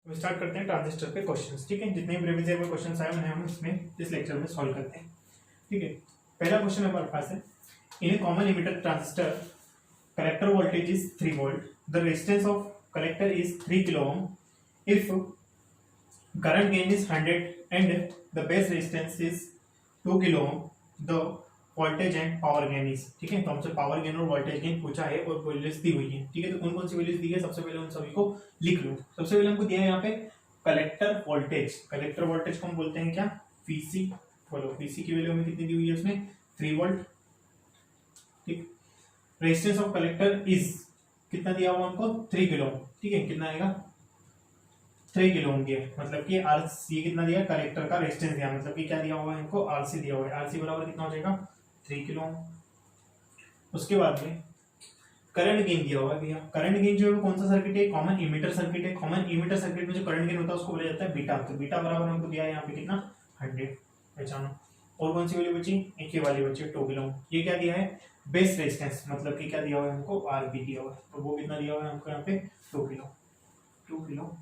तो स्टार्ट करते हैं ट्रांजिस्टर पे क्वेश्चंस। ठीक है, जितने भी प्रीवियस ईयर में क्वेश्चंस आए उन्हें हम इसमें इस लेक्चर में सॉल्व करते हैं। ठीक है, पहला क्वेश्चन हमारे पास है, in a common emitter transistor collector voltage is 3 volt, the resistance of collector is 3 kilo ohm, if current gain is 100 and the base resistance is 2 kilo ohm, the voltage and power gain is। ठीक है, तो हमसे power gain और voltage gain पूछा है और values दी हुई है। ठीक है, तो कौन कौन सी वैल्यूज दी है सबसे पहले उन सभी को लिख लो। सबसे पहले हमको दिया है यहाँ पे कलेक्टर वोल्टेज। कलेक्टर वोल्टेज को हम बोलते हैं क्या, Vc। बोलो Vc की वैल्यू हमें कितनी दी हुई है उसमें 3 वोल्ट। ठीक, रेजिस्टेंस ऑफ कलेक्टर इज कितना दिया हुआ हमको 3 किलो ओम। ठीक है, कितना आएगा 3 किलो ओम दिया, मतलब कि आरसी कितना दिया, कलेक्टर का रेजिस्टेंस दिया, मतलब कि क्या दिया हुआ है हमको आरसी दिया हुआ है। आरसी बराबर कितना हो जाएगा 3 किलो ओम। उसके बाद में करंट गेन दिया हुआ है भैया। करंट गेन जो है कौन सा सर्किट है, कॉमन इमिटर सर्किट है। कॉमन इमिटर सर्किट में जो करंट गेन होता है उसको बोला जाता है बीटा। तो बीटा बराबर हमको दिया है यहाँ पे कितना 100, पहचानो। और कौन सी वैल्यू बची, एक ही वाली बची 2 किलो ओम। ये क्या दिया है बेस रेजिस्टेंस, मतलब कि क्या दिया हुआ है हमको आरबी दिया हुआ है, तो वो कितना दिया हुआ है हमको यहाँ पे 2 किलो।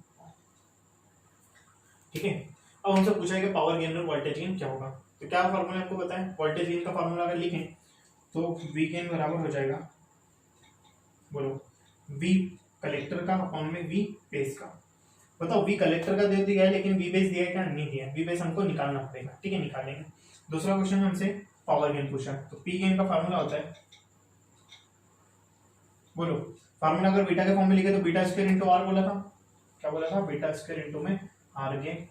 ठीक है, अब हमसे पूछा है कि पावर गेन और वोल्टेज गेन क्या होगा। तो क्या फार्मूला आपको पता है, वोल्टेज गेन का फार्मूला अगर लिखें तो वी गेन बराबर हो जाएगा, बोलो वी कलेक्टर का अपॉन में वी बेस का। बताओ वी कलेक्टर का दे दिया है लेकिन वी बेस दिया है क्या, नहीं दिया। वी बेस हमको निकालना पड़ेगा। ठीक है, निकालेंगे। दूसरा क्वेश्चन हमसे पावर गेन पूछा है, तो पी गेन का फार्मूला होता है, बोलो फार्मूला अगर बीटा के फॉर्म में लिखे तो बीटा स्क्वायर इंटू आर बोला था। क्या बोला था, बीटा स्क्वायर इंटू में आर गेन।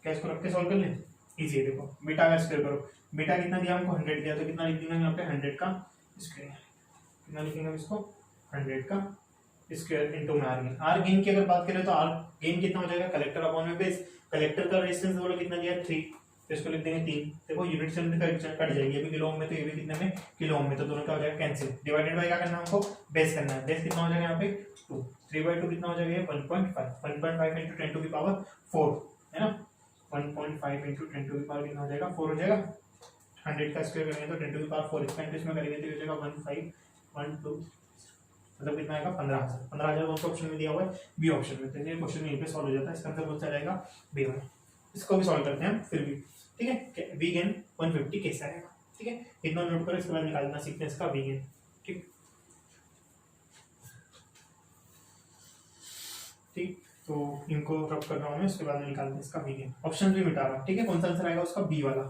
क्या इसको रख के सॉल्व कर लें, इजी है। देखो बीटा का स्क्वायर करो, बीटा कितना दिया हमको 100 दिया, तो कितना लिख देंगे यहाँ पे 100 का स्क्वायर। कितना लिखेंगे हम इसको 100 का स्क्वायर इंटू में आर गेन। आर गेन की अगर बात करें तो आर गेन कितना हो जाएगा कलेक्टर अपॉन में बेस। कलेक्टर का रेजिस्टेंस बोलो कितना दिया 3, तो इसको लिख देंगे 3। देखो यूनिट से कट जाएगी, अभी किलो ओम में तो ये भी कितने में किलो ओम में, तो दोनों क्या हो जाएगा कैंसिल। डिवाइडेड बाय क्या करना है हमको बेस करना है। बेस कितना हो जाएगा यहाँ पे 2, 3/2 कितना हो जाएगा 1.5। 1.5 इंटू 10 टू द पावर 4 है ना, 1.5 इंटू 10 टू द पावर कितना हो जाएगा 4 हो जाएगा। 100 का स्क्वायर करेंगे तो 10 टू द पावर 4, इसका इंटू इसमें करेंगे तो हो जाएगा 1512, मतलब कितना आएगा 15,000। 15,000 कौन सा ऑप्शन में दिया हुआ है, बी ऑप्शन में। तो ये क्वेश्चन यहीं पे सॉल्व हो जाता है। इसका आंसर कौन सा जाएगा B1। इसको भी सॉल्व करते हैं फिर भी। ठीक है, वी गेन 150 कैसे आएगा। ठीक है, इतना नोट करो, इसके बाद निकालना सीखते हैं इसका वी गेन। ठीक ठीक, तो इनको रब कर रहा हूँ मैं, उसके बाद में निकालते हैं इसका वी गेन। ऑप्शन भी मिटा रहा हूँ। ठीक है, कौन सा आंसर आएगा उसका बी वाला।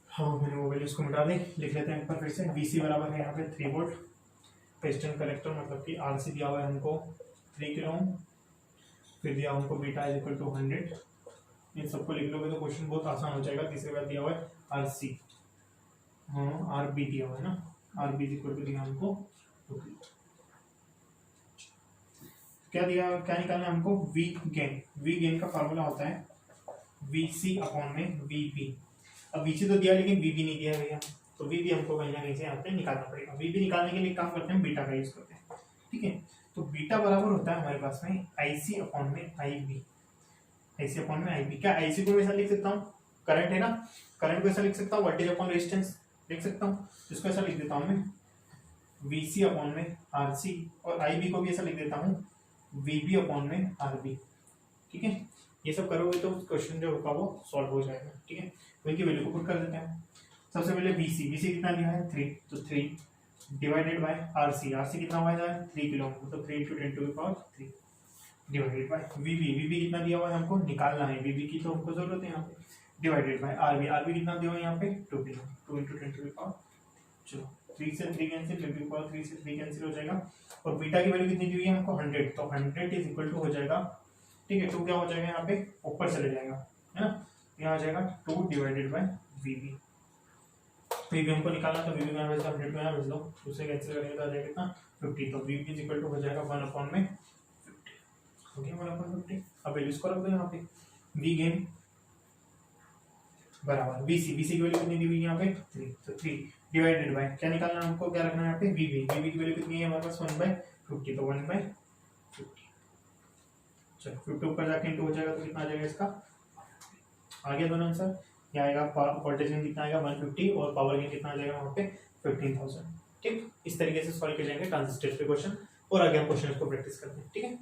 हाँ, मैंने वो वैल्यूज को मिटा दी, लिख लेते हैं एक बार फिर से। Vc बराबर है यहाँ पे 3 वोल्ट, वेस्टर्न कलेक्टर मतलब कि आरसी दिया हुआ है हमको 3 किलो ओम, फिर दिया हमको बीटा इज इक्वल टू 100। इन सबको लिख लोगे तो क्वेश्चन बहुत आसान हो जाएगा। तीसरे बार दिया हुआ है आरसी, हाँ आरबी दिया हुआ है ना, आरबी इज इक्वल टू दिया हमको 2 किलो। क्या दिया, क्या निकालना है हमको वी गेन। वी गेन का फार्मूला होता है Vc अपॉन में Vp। अब Vc तो दिया लेकिन Vp नहीं दिया भैया, तो Vp हमको कहीं ना कहीं से यहाँ पे निकालना पड़ेगा। Vp निकालने के लिए काम करते हैं बीटा का यूज करते हैं। ठीक है, तो बीटा बराबर होता है हमारे पास में IC अपॉन में IB। IC अपॉन में IB, क्या IC को मैं ऐसा लिख सकता हूँ, करंट है ना, करंट को ऐसा लिख सकता हूँ, वोल्टेज अपॉन रेजिस्टेंस लिख सकता हूँ, इसको ऐसा लिख देता हूँ मैं Vc अपॉन में RC, और IB को भी ऐसा लिख देता हूँ VB अपॉन में RB। ठीक है, ये सब करोगे तो क्वेश्चन जो होगा वो सॉल्व हो जाएगा। ठीक है, तो इनकी वैल्यू को पुट कर देते हैं। सबसे पहले Vc कितना दिया है 3, तो 3 डिवाइडेड बाय RC कितना हुआ है 3 किलो, तो 3 into 10 to the power 3 divided by VB कितना दिया हुआ है हमको निकालना है, VB की तो हमको जरूरत है यहाँ पे, डिवाइडेड बाय RB कितना दिया हुआ है यहाँ पे 2 kilo, 2 into 10 to the power, चलो 3 से 3 कैंसिल, 10 टू द पावर 3 से 3 कैंसिल हो जाएगा। और बीटा की वैल्यू कितनी दी हुई है हमको 100, तो 100 इज इक्वल टू हो जाएगा, ठीक है 2 क्या हो जाएगा यहाँ पे ऊपर चले जाएगा है ना, यहाँ आ जाएगा 2 डिवाइडेड बाय VB। VB हमको निकालना, तो VB में 100 को यहाँ भेज दो, उससे कैंसिल करेंगे तो आ जाएगा कितना 50, तो VB इज इक्वल टू हो जाएगा 1 अपॉन में 50 हो गया 1 अपॉन 50। अब वैल्यूज को रख दो यहाँ पे, वी गेन बराबर Vc की वैल्यू कितनी दी हुई है यहाँ पे 3, तो 3 डिवाइडेड बाय क्या निकालना है हमको, क्या रखना है यहाँ पे VB की वैल्यू कितनी है हमारे पास 1/50, तो 1/50। चलो 50 ऊपर जाके इंटू हो जाएगा तो कितना आ जाएगा इसका, आ गया दोनों आंसर। यहाँ आएगा वोल्टेज गेन कितना आएगा 150 और पावर गेन कितना आ जाएगा वहाँ पे 15,000। ठीक, इस तरीके से सॉल्व किए जाएंगे ट्रांजिस्टर के क्वेश्चन और आगे हम क्वेश्चन को प्रैक्टिस करते हैं। ठीक है,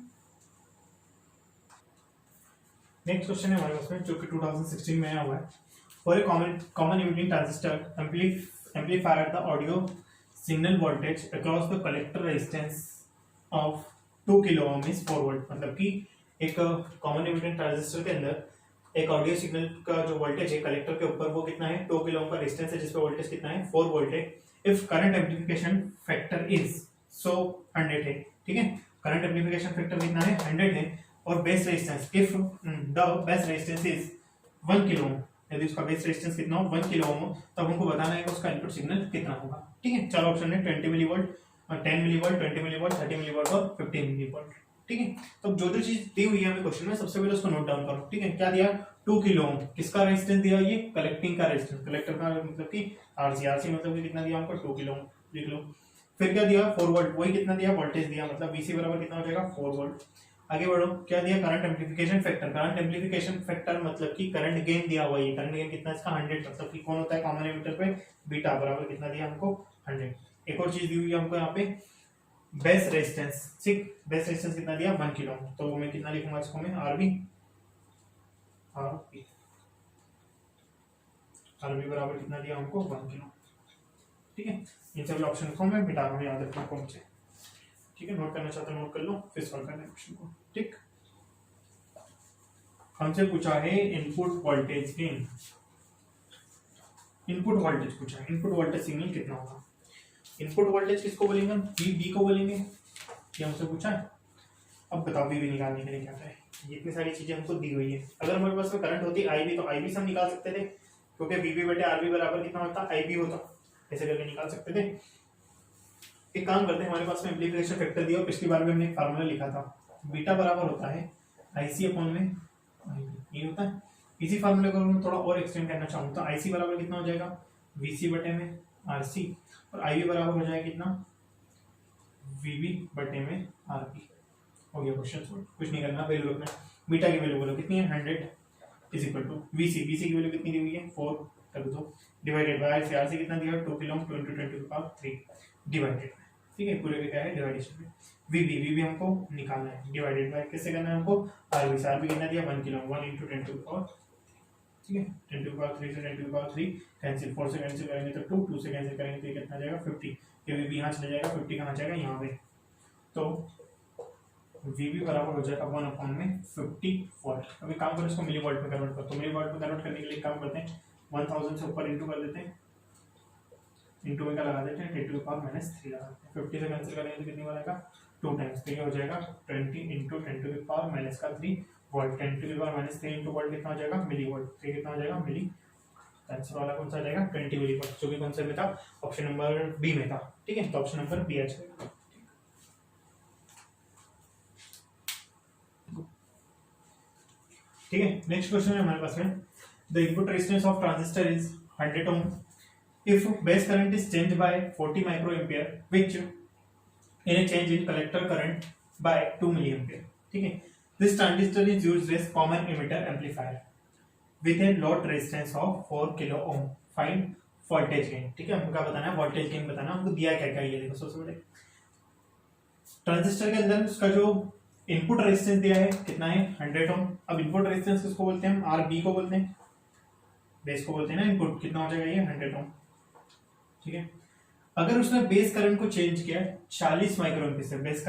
नेक्स्ट क्वेश्चन है हमारे पास में जो कि 2016 में आया हुआ है। For a common emitting transistor amplifier the audio signal voltage across the collector resistance of 2 kilo ohm is 4 volt. मतलब कि एक कॉमन इमिटिंग ट्रांजिस्टर के अंदर एक ऑडियो सिग्नल का जो वोल्टेज है कलेक्टर के ऊपर वो कितना है 2 किलो ओम का रेजिस्टेंस है जिसपे वोल्टेज कितना है 4 वोल्ट है। If current amplification factor is so 100 है। ठीक है, करंट एम्पलीफिकेशन फैक्टर कितना है 100 है और base resistance if the base resistance is 1 kilo ohm, यदि उसका बेस रेजिस्टेंस कितना हो 1 किलो ओम हो तब हमको बताना है कि उसका इनपुट सिग्नल कितना होगा। ठीक है, चार ऑप्शन है 20 मिलीवोल्ट, 10 मिलीवोल्ट, 20 मिलीवोल्ट, 30 मिलीवोल्ट और 15 मिलीवोल्ट। ठीक है, तो जो जो चीज दी हुई है हमें क्वेश्चन में सबसे पहले उसको नोट डाउन करो। ठीक है, क्या दिया 2 किलो ओम, किसका रेजिस्टेंस दिया ये कलेक्टिंग का रेजिस्टेंस, कलेक्टर का मतलब कि आरसी मतलब कि कितना दिया हमको 2 किलो ओम लिख लो। फिर क्या दिया 4 वोल्ट, वही कितना दिया वोल्टेज दिया मतलब वीसी बराबर कितना हो जाएगा 4 वोल्ट। आगे बढ़ो, क्या दिया current amplification factor, current amplification factor मतलब कि करंट गेन दिया हुआ है, करंट गेन कितना इसका 100 मतलब कि कौन होता है कॉमन एमिटर पे बीटा बराबर कितना दिया हमको 100। एक और चीज दी हुई है हमको यहाँ पे बेस रेजिस्टेंस, ठीक, बेस रेजिस्टेंस कितना दिया 1 किलो, तो मैं कितना लिखूंगा इसको मैं आरबी बराबर कितना दिया हमको 1 किलो। ठीक है, इन सभी ऑप्शन को मैं मिटा रहा हूँ, याद रखना कौन से। ठीक है, नोट करना चाहते नोट कर लो फिर सॉल्व करना है क्वेश्चन को। ठीक, हमसे पूछा है input voltage gain, input voltage पूछा है, इनपुट वोल्टेज सिग्नल कितना होगा। इनपुट वोल्टेज किसको बोलेंगे हम, वी को बोलेंगे, ये हमसे पूछा है। अब बताओ वी निकालने के लिए क्या करें, ये इतनी सारी चीजें हमको दी हुई है। अगर हमारे पास में करंट होती आई तो आई से हम निकाल सकते थे क्योंकि वीबी बटे आरबी बराबर कितना होता आई बी होता, ऐसे करके निकाल सकते थे। एक काम करते हैं, हमारे पास में एम्पलीफिकेशन फैक्टर दिया, पिछली बार में हमने एक फार्मूला लिखा था, बीटा बराबर होता है आईसी अपॉन में आईबी, ये होता है। इसी फार्मूले को मैं थोड़ा और एक्सटेंड करना चाहूँ तो आईसी बराबर कितना हो जाएगा वीसी बटे में आरसी और आईबी बराबर हो जाएगा कितना वीबी बटे में आरबी। हो गया क्वेश्चन सॉल्व, कुछ नहीं करना, वैल्यू रखना। बीटा की वैल्यू बोलो कितनी है 100 is equal to VC, VC की वैल्यू कितनी दी हुई है 4 कर दो डिवाइडेड बाय आरसी कितना दिया 2 किलो 20 × 10⁻³ डिवाइडेड। ठीक है, पूरे का क्या है डिवाइडेशन में वीबी हमको निकालना है, डिवाइडेड बाय किससे करना है हमको आरबी, आरबी कितना दिया 1 किलो 1 × 10⁻, ठीक है 10⁻³ से 10⁻³ कैंसिल, 4 से कैंसिल करेंगे तो 2, 2 से कैंसिल करेंगे तो ये कितना जाएगा 50, ये वीबी यहाँ चला जाएगा 50 कहाँ जाएगा यहाँ पे, तो वीबी बराबर हो जाएगा 1/50 वोल्ट। अभी काम करो इसको मिली वोल्ट में कन्वर्ट कर, तो मिली वोल्ट में कन्वर्ट करने के लिए काम करते हैं 1000 से ऊपर इंटू कर देते हैं, इंटू में क्या लगा देते हैं 10⁻³ लगा देते हैं, 50 से कैंसिल करेंगे तो कितनी बार आएगा 2 टाइम्स, तो ये हो जाएगा 20 × 10⁻³ वोल्ट, 10⁻³ इंटू वोल्ट कितना हो जाएगा मिली वोल्ट, तो ये कितना हो जाएगा मिली, आंसर वाला कौन सा आ जाएगा 20 मिली वोल्ट, जो कि कौन सा में था ऑप्शन नंबर बी में था। ठीक है, तो ऑप्शन नंबर बी आ जाएगा। ठीक है, नेक्स्ट क्वेश्चन है हमारे पास में the input resistance of transistor is 100 ohm if base current is changed by 40 microampere which in a change in collector current by 2 milliampere। ठीक है, this transistor is used as common emitter amplifier with a load resistance of 4 kilo ohm, find voltage gain। ठीक है, हमको क्या बताना है voltage gain बताना, हमको दिया क्या क्या, ये देखो सबसे पहले ट्रांजिस्टर के अंदर उसका जो इनपुट रेजिस्टेंस दिया है कितना है 100 ओम। अब इनपुट रेजिस्टेंस किसको बोलते हैं हम आरबी को बोलते हैं, बेस को बोलते हैं ना इनपुट, कितना हो जाएगा ये 100 ओम। ठीक है, अगर उसने बेस करंट को चेंज किया 40 माइक्रोएम्पियर से, बेस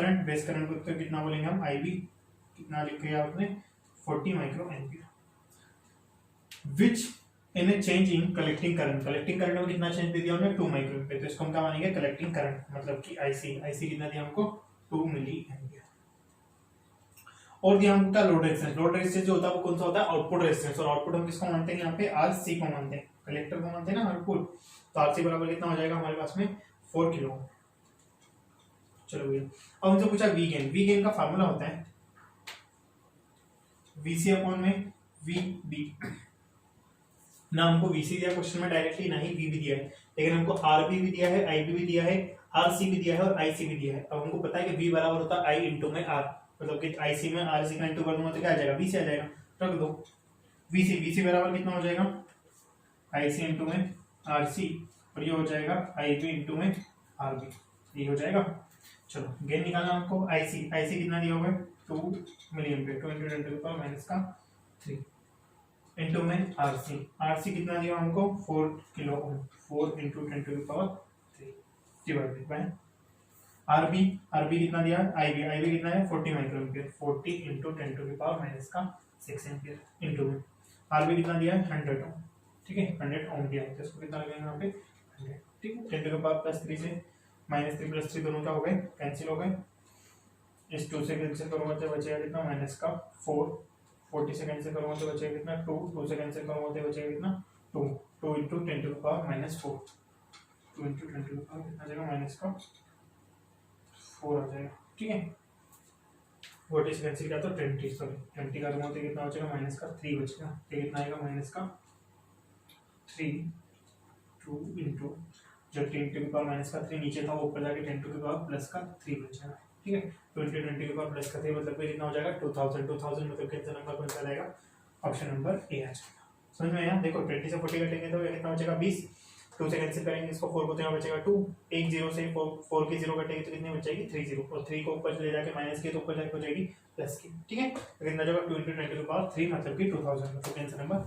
करंट को तो कितना बोलेंगे हम आईबी, कितना लिख लिया आपने 40 microampere, which in A change in collecting current, collecting current में कितना चेंज दे दिया हमने 2 माइक्रोएम्पियर, तो इसको हम क्या मानेंगे कलेक्टिंग करंट, मतलब कि आईसी कितना दिया हमको 2 मिली एम्पियर। और दिया हमको क्या लोड रेजिस्टेंस जो होता है वो कौन सा होता है आउटपुट रेजिस्टेंस, और आउटपुट हम किसको मानते हैं यहाँ पे आरसी को मानते हैं, कलेक्टर को मानते हैं ना आउटपुट, तो आरसी बराबर कितना हो जाएगा हमारे पास में 4 किलो। चलो भैया, अब हमसे पूछा वी गेन का फार्मूला होता है वीसी अपॉन में वीबी, ना हमको वीसी दिया क्वेश्चन में डायरेक्टली, ना ही वी भी दिया है, लेकिन हमको आरबी भी दिया है, आईबी भी दिया है, आरसी भी दिया है और आईसी भी दिया है। अब हमको पता है कि वी बराबर होता है आई इंटू में आर, मतलब कि आईसी में आरसी का इंटू कर दूंगा तो क्या आ जाएगा वी से आ जाएगा, रख दो वीसी बराबर कितना हो जाएगा आई सी इंटू में आर सी, और ये हो जाएगा आई बी इंटू में आर बी, ये हो जाएगा। चलो गेन निकालना हमको, आई सी कितना दिया हुआ है 2 milli ampere, 2 into 10 to the power minus का 3 इंटू में आर सी कितना दिया हमको 4 kilo ohm, 4 into 10 to the power 3 divided by RB कितना दिया, आईबी कितना है 40 micro ampere, 40 into 10 to the power minus का 6 एम्पियर इंटू में आरबी कितना दिया है 100 ओम, ठीक है 100 ओम दिया है, तो इसको कितना लगेगा यहाँ पे 100, ठीक है। 10 टू द पावर प्लस 3 से माइनस 3 प्लस 3 दोनों क्या हो गए, कैंसिल हो गए। इस 2 से कैंसिल करूँगा तो बचेगा कितना माइनस का 4, 40 से कैंसिल करूँगा तो बचेगा कितना 2, 2 से कैंसिल करूँगा तो बचेगा कितना 2, 2 into 10 to the power minus 4, 2 into 10 to the power कितना आ जाएगा माइनस का 4 आ जाएगा, ठीक है। 40 से कैंसिल किया तो 20, सॉरी 20 का करूँगा तो कितना बचेगा माइनस का 3 बचेगा, तो कितना आएगा माइनस का 3, 2 इंटू जब 10 टू द पावर माइनस का 3 नीचे था वो ऊपर जाके 10 टू द पावर प्लस का 3 बचेगा, ठीक है। 20 20 के बाद प्लस का 3 मतलब कितना हो जाएगा 2000 मतलब कितना नंबर कौन सा रहेगा, ऑप्शन नंबर ए आ जाएगा। समझ में आया, देखो 20 से 40 कटेंगे तो कितना बचेगा 20, 2 से कैंसिल करेंगे इसको 4 को तो यहाँ बचेगा 2, एक 0 से 4 की 0 कटेगी तो कितनी बचेगी 3 0, और 3 को ऊपर ले जाके माइनस की तो ऊपर जाके हो जाएगी प्लस की, ठीक है। तो कितना जाएगा 2 इंटू 10 टू द पावर 3 मतलब कि 2000, तो आंसर नंबर